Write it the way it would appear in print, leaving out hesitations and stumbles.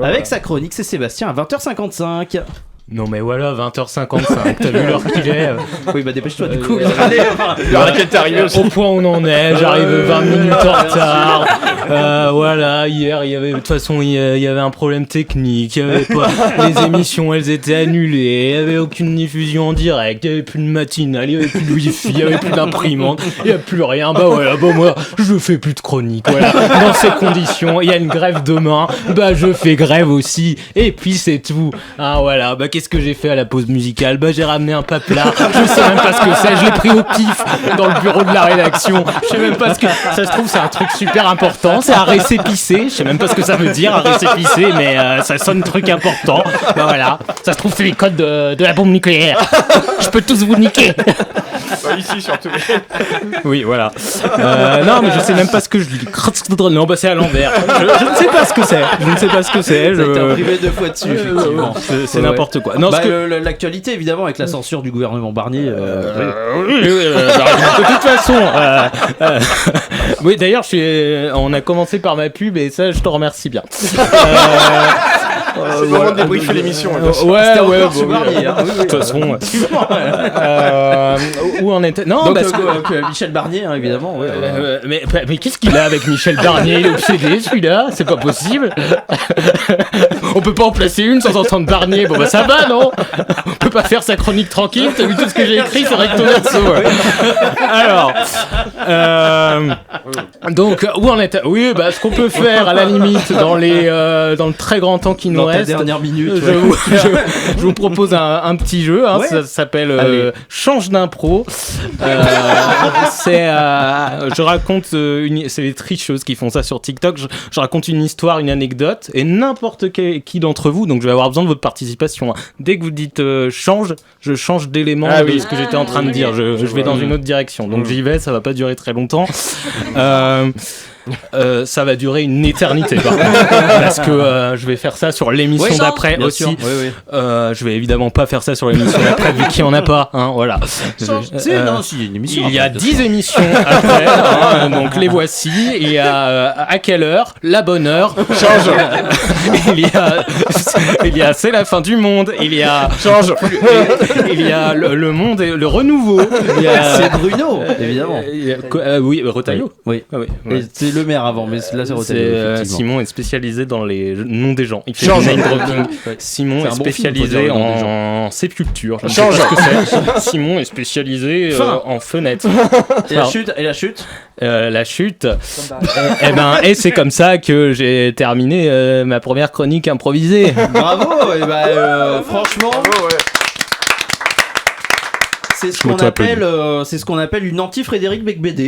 Avec sa chronique, c'est Sébastien à 20h55. Non mais voilà, 20h55, t'as vu l'heure qu'il est Oui bah dépêche-toi du coup. L'heure à laquelle t'es arrivé aussi. Au point où on en est, j'arrive 20 minutes en retard. Voilà, hier, il y avait, de toute façon, il y avait un problème technique. Il y avait pas, les émissions, elles étaient annulées. Il n'y avait aucune diffusion en direct. Il n'y avait plus de matinale, il n'y avait plus de wifi, il n'y avait plus d'imprimante. Il n'y a plus rien. Bah voilà, bah moi, je fais plus de chronique. Voilà. Dans ces conditions, il y a une grève demain. Bah je fais grève aussi. Et puis c'est tout. Ah voilà, bah qu'est-ce que j'ai fait à la pause musicale? Bah j'ai ramené un papelard. Je sais même pas ce que c'est. Je l'ai pris au pif dans le bureau de la rédaction. Je sais même pas ce que... Ça se trouve, c'est un truc super important. C'est un récépissé. Je sais même pas ce que ça veut dire, un récépissé, mais ça sonne truc important. Bah voilà. Ça se trouve, c'est les codes de la bombe nucléaire. Je peux tous vous niquer. Ici surtout. Oui, voilà. Non, mais je sais même pas ce que je dis. Non, bah c'est à l'envers. Je ne sais pas ce que c'est. Je ne sais pas ce que c'est. T'as été imprimé 2 fois dessus, effectivement. C'est n'importe quoi. Non, bah, l'actualité, évidemment, avec la censure du gouvernement Barnier. Oui, de toute façon. Oui, d'ailleurs, on a commencé par ma pub et ça, je te remercie bien. C'est le moment de débriefer l'émission. C'était encore sous Barnier. De toute façon. Où en était... Non, donc, parce Michel Barnier, hein, évidemment. Ouais, mais qu'est-ce qu'il a avec Michel Barnier? Il est obsédé, celui-là. C'est pas possible. On peut pas en placer une sans entendre Barnier. Bon, bah ça va, non? On peut pas faire sa chronique tranquille. T'as vu tout ce que j'ai écrit? C'est recto verso. Alors, donc, où en était... Oui, bah ce qu'on peut faire, à la limite, dans le très grand temps qui nous dans ta reste... dernière minute. Je vous propose un petit jeu, hein, ça s'appelle Change d'impro. Je raconte c'est les tricheuses qui font ça sur TikTok. Je raconte une histoire, une anecdote, et n'importe qui d'entre vous, donc je vais avoir besoin de votre participation. Hein. Dès que vous dites change, je change d'élément de ce que j'étais en train de dire. Je vais dans une autre direction. Donc j'y vais, ça va pas durer très longtemps. Ça va durer une éternité par contre, parce que je vais faire ça sur l'émission d'après aussi. Je vais évidemment pas faire ça sur l'émission d'après vu qu'il y en a pas, hein, voilà. Une émission. Il y a 10 émissions après, hein, donc les voici. Il y a à quelle heure, la bonne heure, change. Il y a c'est la fin du monde. Il y a change. Il y a le monde et le renouveau. C'est Bruno, évidemment. Oui, Retailleau. Oui. Ah, oui. C'est le maire avant, mais là c'est Retailleau. Simon est spécialisé dans les noms des gens. Il fait du name dropping. Simon est spécialisé en sépulture. Je ne sais pas ce que c'est. Simon est spécialisé en fenêtres. Et la chute. La chute. Et c'est comme ça que j'ai terminé ma première chronique improvisée. Bravo. Franchement. Bravo, ouais. C'est ce qu'on appelle une anti-Frédéric Becbédé.